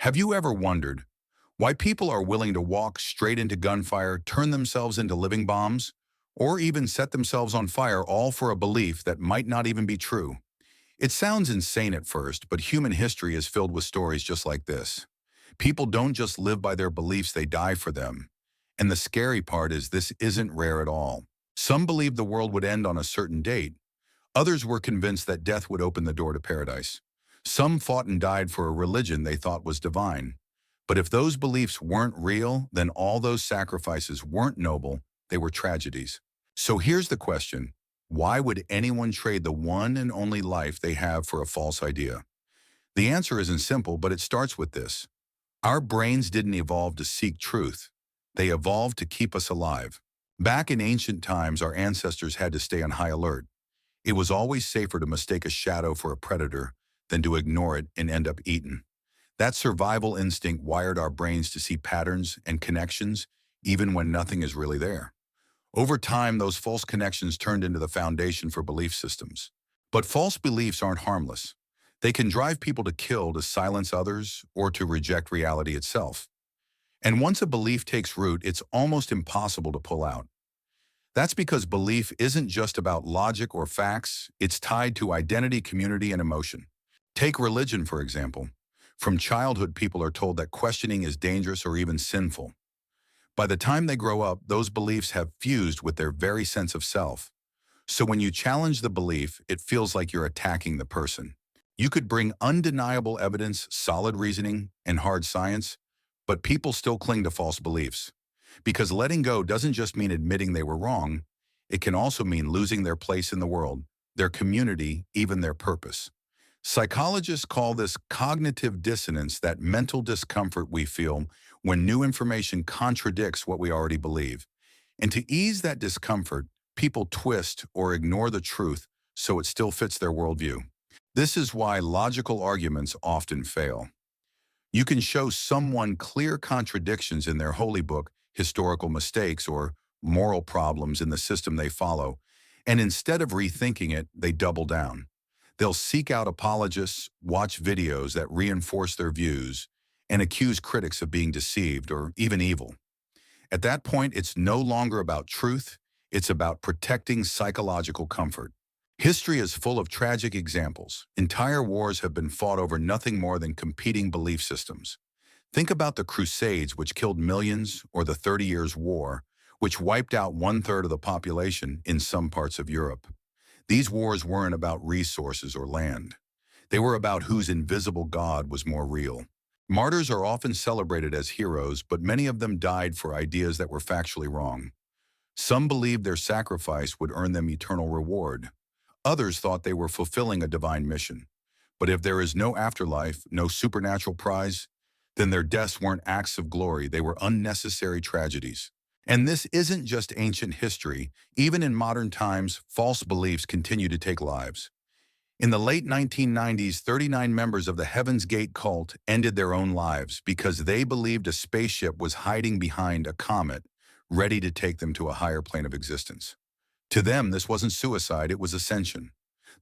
Have you ever wondered why people are willing to walk straight into gunfire, turn themselves into living bombs, or even set themselves on fire all for a belief that might not even be true? It sounds insane at first, but human history is filled with stories just like this. People don't just live by their beliefs, they die for them. And the scary part is this isn't rare at all. Some believed the world would end on a certain date. Others were convinced that death would open the door to paradise. Some fought and died for a religion they thought was divine. But if those beliefs weren't real, then all those sacrifices weren't noble, they were tragedies. So here's the question. Why would anyone trade the one and only life they have for a false idea? The answer isn't simple, but it starts with this. Our brains didn't evolve to seek truth. They evolved to keep us alive. Back in ancient times, our ancestors had to stay on high alert. It was always safer to mistake a shadow for a predator than to ignore it and end up eaten. That survival instinct wired our brains to see patterns and connections even when nothing is really there. Over time, those false connections turned into the foundation for belief systems. But false beliefs aren't harmless. They can drive people to kill, to silence others, or to reject reality itself. And once a belief takes root, it's almost impossible to pull out. That's because belief isn't just about logic or facts, it's tied to identity, community, and emotion. Take religion, for example. From childhood, people are told that questioning is dangerous or even sinful. By the time they grow up, those beliefs have fused with their very sense of self. So when you challenge the belief, it feels like you're attacking the person. You could bring undeniable evidence, solid reasoning, and hard science, but people still cling to false beliefs. Because letting go doesn't just mean admitting they were wrong, it can also mean losing their place in the world, their community, even their purpose. Psychologists call this cognitive dissonance, that mental discomfort we feel when new information contradicts what we already believe. And to ease that discomfort, people twist or ignore the truth so it still fits their worldview. This is why logical arguments often fail. You can show someone clear contradictions in their holy book, historical mistakes, or moral problems in the system they follow, and instead of rethinking it, they double down. They'll seek out apologists, watch videos that reinforce their views, and accuse critics of being deceived or even evil. At that point, it's no longer about truth, it's about protecting psychological comfort. History is full of tragic examples. Entire wars have been fought over nothing more than competing belief systems. Think about the Crusades, which killed millions, or the 30 Years' War, which wiped out one-third of the population in some parts of Europe. These wars weren't about resources or land. They were about whose invisible God was more real. Martyrs are often celebrated as heroes, but many of them died for ideas that were factually wrong. Some believed their sacrifice would earn them eternal reward. Others thought they were fulfilling a divine mission. But if there is no afterlife, no supernatural prize, then their deaths weren't acts of glory, they were unnecessary tragedies. And this isn't just ancient history. Even in modern times, false beliefs continue to take lives. In the late 1990s, 39 members of the Heaven's Gate cult ended their own lives because they believed a spaceship was hiding behind a comet, ready to take them to a higher plane of existence. To them, this wasn't suicide, it was ascension.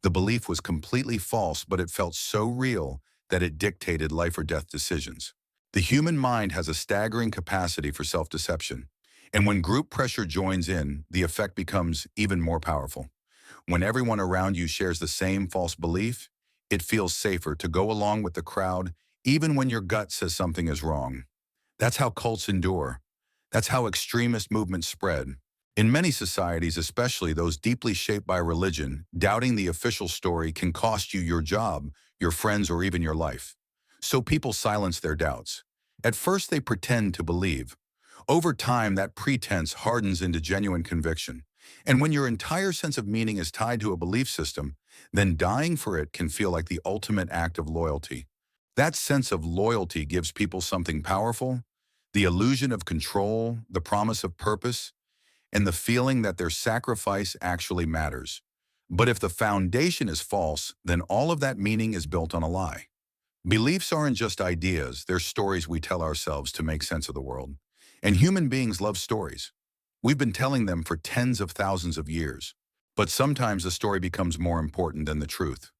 The belief was completely false, but it felt so real that it dictated life or death decisions. The human mind has a staggering capacity for self-deception. And when group pressure joins in, the effect becomes even more powerful. When everyone around you shares the same false belief, it feels safer to go along with the crowd, even when your gut says something is wrong. That's how cults endure. That's how extremist movements spread. In many societies, especially those deeply shaped by religion, doubting the official story can cost you your job, your friends, or even your life. So people silence their doubts. At first, they pretend to believe. Over time, that pretense hardens into genuine conviction. And when your entire sense of meaning is tied to a belief system, then dying for it can feel like the ultimate act of loyalty. That sense of loyalty gives people something powerful, the illusion of control, the promise of purpose, and the feeling that their sacrifice actually matters. But if the foundation is false, then all of that meaning is built on a lie. Beliefs aren't just ideas, they're stories we tell ourselves to make sense of the world. And human beings love stories. We've been telling them for tens of thousands of years. But sometimes the story becomes more important than the truth.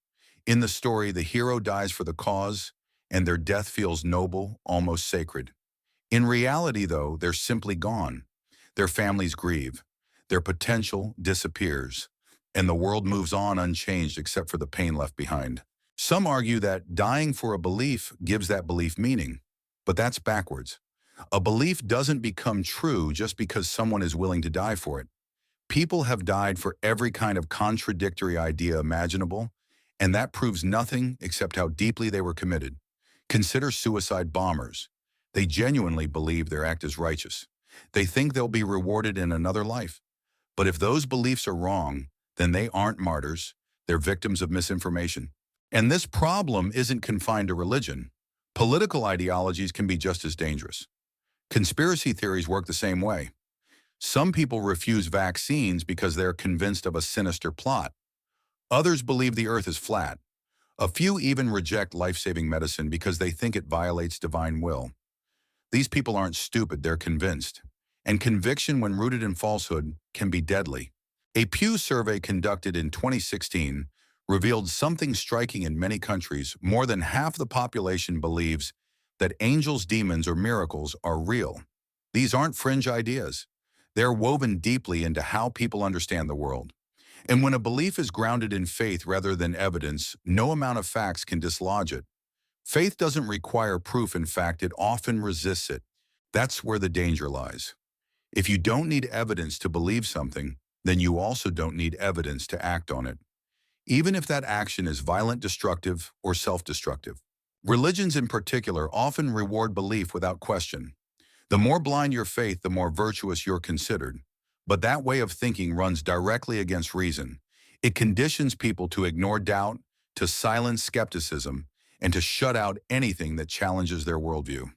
In the story, the hero dies for the cause, and their death feels noble, almost sacred. In reality, though, they're simply gone. Their families grieve. Their potential disappears. And the world moves on unchanged except for the pain left behind. Some argue that dying for a belief gives that belief meaning. But that's backwards. A belief doesn't become true just because someone is willing to die for it. People have died for every kind of contradictory idea imaginable, and that proves nothing except how deeply they were committed. Consider suicide bombers. They genuinely believe their act is righteous. They think they'll be rewarded in another life. But if those beliefs are wrong, then they aren't martyrs. They're victims of misinformation. And this problem isn't confined to religion. Political ideologies can be just as dangerous. Conspiracy theories work the same way. Some people refuse vaccines because they're convinced of a sinister plot. Others believe the earth is flat. A few even reject life-saving medicine because they think it violates divine will. These people aren't stupid, they're convinced. And conviction, when rooted in falsehood, can be deadly. A Pew survey conducted in 2016 revealed something striking. In many countries. More than half the population believes that angels, demons, or miracles are real. These aren't fringe ideas. They're woven deeply into how people understand the world. And when a belief is grounded in faith rather than evidence, no amount of facts can dislodge it. Faith doesn't require proof. In fact, it often resists it. That's where the danger lies. If you don't need evidence to believe something, then you also don't need evidence to act on it, even if that action is violent, destructive, or self-destructive. Religions in particular often reward belief without question. The more blind your faith, the more virtuous you're considered. But that way of thinking runs directly against reason. It conditions people to ignore doubt, to silence skepticism, and to shut out anything that challenges their worldview.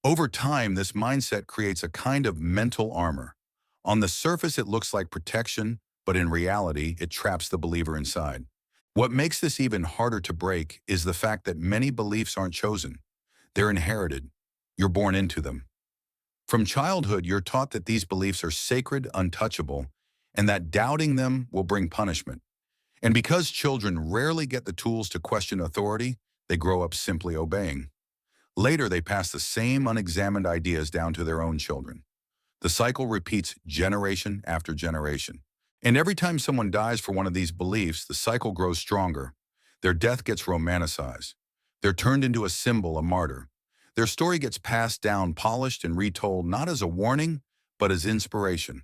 Over time, this mindset creates a kind of mental armor. On the surface, it looks like protection, but in reality, it traps the believer inside. What makes this even harder to break is the fact that many beliefs aren't chosen. They're inherited. You're born into them. From childhood, you're taught that these beliefs are sacred, untouchable, and that doubting them will bring punishment. And because children rarely get the tools to question authority, they grow up simply obeying. Later, they pass the same unexamined ideas down to their own children. The cycle repeats generation after generation. And every time someone dies for one of these beliefs, the cycle grows stronger. Their death gets romanticized. They're turned into a symbol, a martyr. Their story gets passed down, polished, and retold not as a warning, but as inspiration.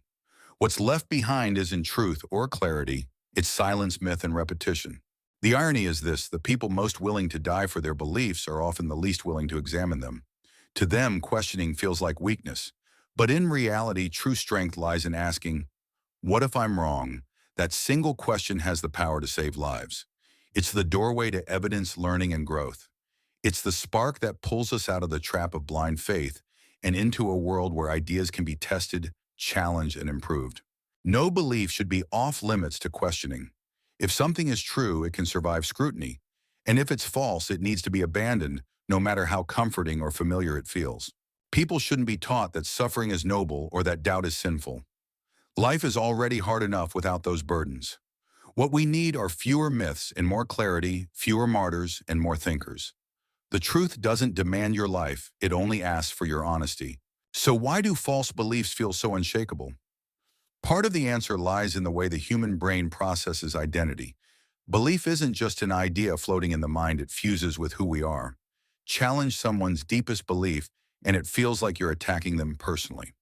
What's left behind isn't truth or clarity, it's silence, myth, and repetition. The irony is this: the people most willing to die for their beliefs are often the least willing to examine them. To them, questioning feels like weakness. But in reality, true strength lies in asking, what if I'm wrong? That single question has the power to save lives. It's the doorway to evidence, learning, and growth. It's the spark that pulls us out of the trap of blind faith and into a world where ideas can be tested, challenged, and improved. No belief should be off limits to questioning. If something is true, it can survive scrutiny. And if it's false, it needs to be abandoned, no matter how comforting or familiar it feels. People shouldn't be taught that suffering is noble or that doubt is sinful. Life is already hard enough without those burdens. What we need are fewer myths and more clarity, fewer martyrs and more thinkers. The truth doesn't demand your life, it only asks for your honesty. So why do false beliefs feel so unshakable? Part of the answer lies in the way the human brain processes identity. Belief isn't just an idea floating in the mind, it fuses with who we are. Challenge someone's deepest belief, and it feels like you're attacking them personally.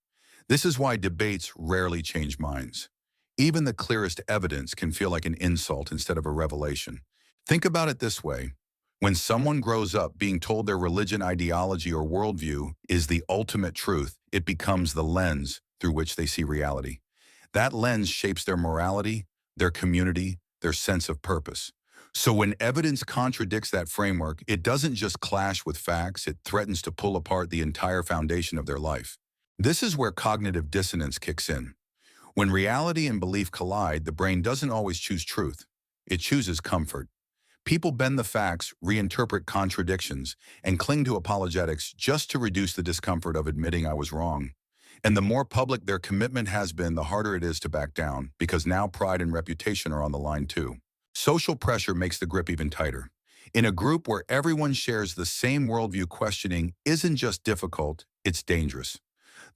This is why debates rarely change minds. Even the clearest evidence can feel like an insult instead of a revelation. Think about it this way. When someone grows up being told their religion, ideology, or worldview is the ultimate truth, it becomes the lens through which they see reality. That lens shapes their morality, their community, their sense of purpose. So when evidence contradicts that framework, it doesn't just clash with facts, it threatens to pull apart the entire foundation of their life. This is where cognitive dissonance kicks in. When reality and belief collide, the brain doesn't always choose truth. It chooses comfort. People bend the facts, reinterpret contradictions, and cling to apologetics just to reduce the discomfort of admitting I was wrong. And the more public their commitment has been, the harder it is to back down, because now pride and reputation are on the line too. Social pressure makes the grip even tighter. In a group where everyone shares the same worldview, questioning isn't just difficult, it's dangerous.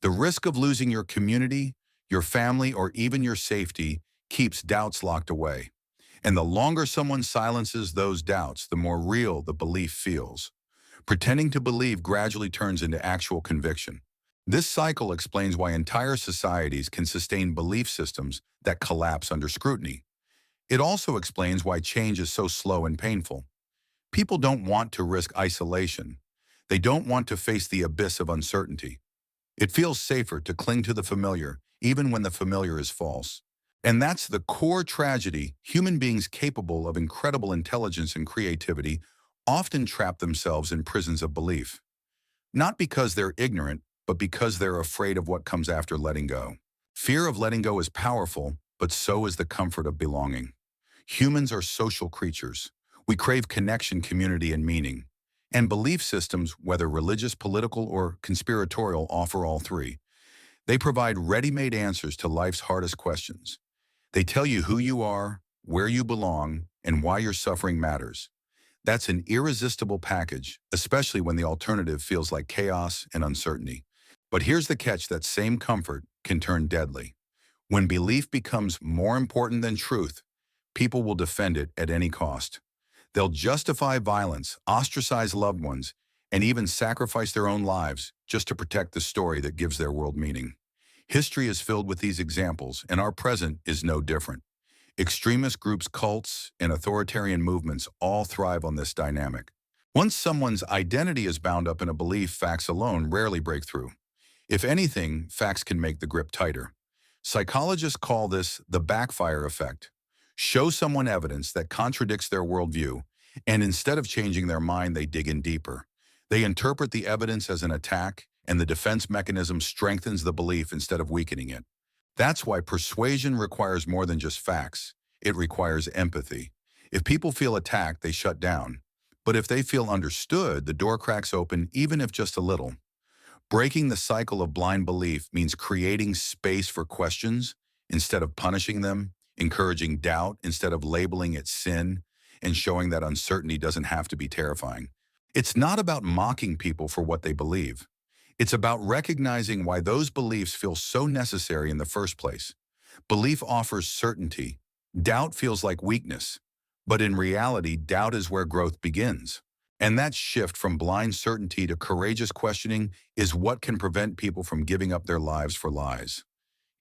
The risk of losing your community, your family, or even your safety keeps doubts locked away. And the longer someone silences those doubts, the more real the belief feels. Pretending to believe gradually turns into actual conviction. This cycle explains why entire societies can sustain belief systems that collapse under scrutiny. It also explains why change is so slow and painful. People don't want to risk isolation. They don't want to face the abyss of uncertainty. It feels safer to cling to the familiar, even when the familiar is false. And that's the core tragedy. Human beings capable of incredible intelligence and creativity often trap themselves in prisons of belief. Not because they're ignorant, but because they're afraid of what comes after letting go. Fear of letting go is powerful, but so is the comfort of belonging. Humans are social creatures. We crave connection, community, and meaning. And belief systems, whether religious, political, or conspiratorial, offer all three. They provide ready-made answers to life's hardest questions. They tell you who you are, where you belong, and why your suffering matters. That's an irresistible package, especially when the alternative feels like chaos and uncertainty. But here's the catch: that same comfort can turn deadly. When belief becomes more important than truth, people will defend it at any cost. They'll justify violence, ostracize loved ones, and even sacrifice their own lives just to protect the story that gives their world meaning. History is filled with these examples, and our present is no different. Extremist groups, cults, and authoritarian movements all thrive on this dynamic. Once someone's identity is bound up in a belief, facts alone rarely break through. If anything, facts can make the grip tighter. Psychologists call this the backfire effect. Show someone evidence that contradicts their worldview, and instead of changing their mind, they dig in deeper. They interpret the evidence as an attack, and the defense mechanism strengthens the belief instead of weakening it. That's why persuasion requires more than just facts. It requires empathy. If people feel attacked, they shut down. But if they feel understood, the door cracks open, even if just a little. Breaking the cycle of blind belief means creating space for questions instead of punishing them, encouraging doubt instead of labeling it sin, and showing that uncertainty doesn't have to be terrifying. It's not about mocking people for what they believe. It's about recognizing why those beliefs feel so necessary in the first place. Belief offers certainty. Doubt feels like weakness. But in reality, doubt is where growth begins. And that shift from blind certainty to courageous questioning is what can prevent people from giving up their lives for lies.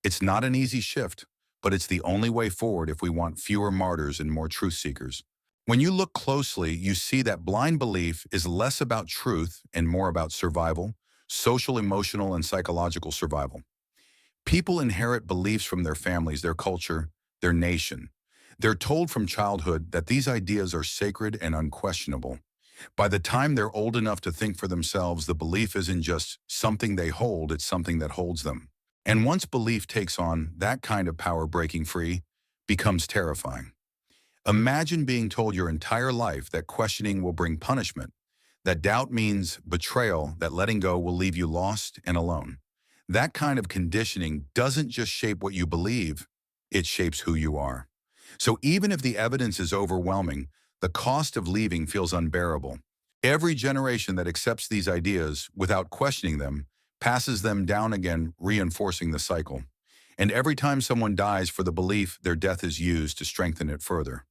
It's not an easy shift, but it's the only way forward if we want fewer martyrs and more truth seekers. When you look closely, you see that blind belief is less about truth and more about survival, social, emotional, and psychological survival. People inherit beliefs from their families, their culture, their nation. They're told from childhood that these ideas are sacred and unquestionable. By the time they're old enough to think for themselves, the belief isn't just something they hold, it's something that holds them. And once belief takes on that kind of power, breaking free becomes terrifying. Imagine being told your entire life that questioning will bring punishment, that doubt means betrayal, that letting go will leave you lost and alone. That kind of conditioning doesn't just shape what you believe, it shapes who you are. So even if the evidence is overwhelming, the cost of leaving feels unbearable. Every generation that accepts these ideas without questioning them passes them down again, reinforcing the cycle. And every time someone dies for the belief, their death is used to strengthen it further.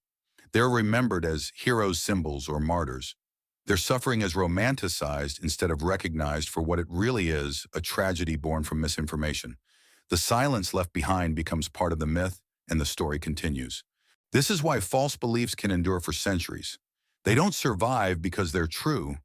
They're remembered as heroes, symbols, or martyrs. Their suffering is romanticized instead of recognized for what it really is: a tragedy born from misinformation. The silence left behind becomes part of the myth, and the story continues. This is why false beliefs can endure for centuries. They don't survive because they're true.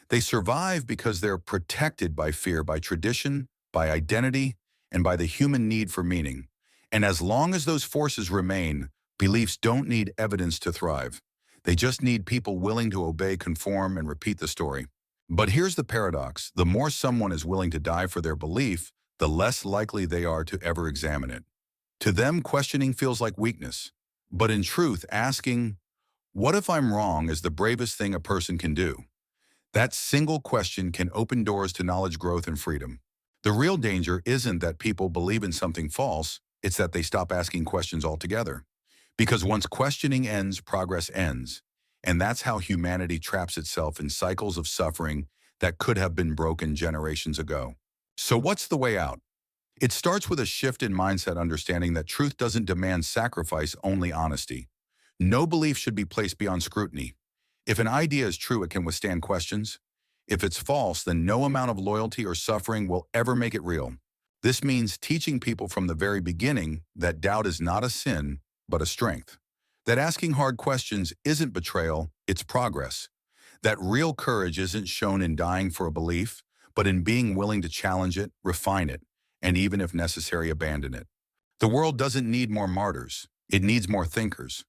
They survive because they're protected by fear, by tradition, by identity, and by the human need for meaning. And as long as those forces remain, beliefs don't need evidence to thrive. They just need people willing to obey, conform, and repeat the story. But here's the paradox: the more someone is willing to die for their belief, the less likely they are to ever examine it. To them, questioning feels like weakness. But in truth, asking, "What if I'm wrong?" is the bravest thing a person can do. That single question can open doors to knowledge, growth, and freedom. The real danger isn't that people believe in something false, it's that they stop asking questions altogether. Because once questioning ends, progress ends. And that's how humanity traps itself in cycles of suffering that could have been broken generations ago. So what's the way out? It starts with a shift in mindset, understanding that truth doesn't demand sacrifice, only honesty. No belief should be placed beyond scrutiny. If an idea is true, it can withstand questions. If it's false, then no amount of loyalty or suffering will ever make it real. This means teaching people from the very beginning that doubt is not a sin, but a strength. That asking hard questions isn't betrayal, it's progress. That real courage isn't shown in dying for a belief, but in being willing to challenge it, refine it, and even if necessary, abandon it. The world doesn't need more martyrs. It needs more thinkers.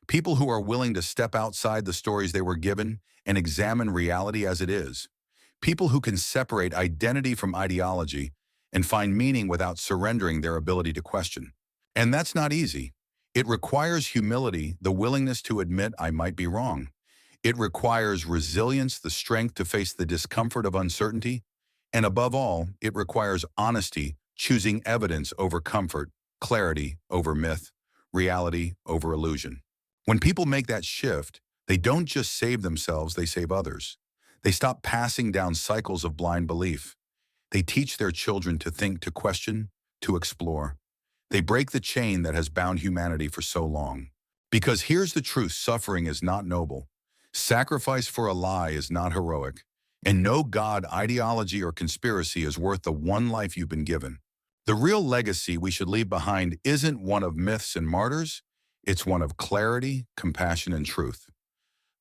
People who are willing to step outside the stories they were given and examine reality as it is. People who can separate identity from ideology and find meaning without surrendering their ability to question. And that's not easy. It requires humility, the willingness to admit I might be wrong. It requires resilience, the strength to face the discomfort of uncertainty. And above all, it requires honesty, choosing evidence over comfort, clarity over myth, reality over illusion. When people make that shift, they don't just save themselves, they save others. They stop passing down cycles of blind belief. They teach their children to think, to question, to explore. They break the chain that has bound humanity for so long. Because here's the truth: suffering is not noble. Sacrifice for a lie is not heroic. And no God, ideology, or conspiracy is worth the one life you've been given. The real legacy we should leave behind isn't one of myths and martyrs, it's one of clarity, compassion, and truth.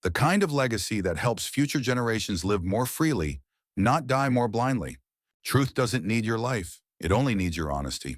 The kind of legacy that helps future generations live more freely, not die more blindly. Truth doesn't need your life, it only needs your honesty.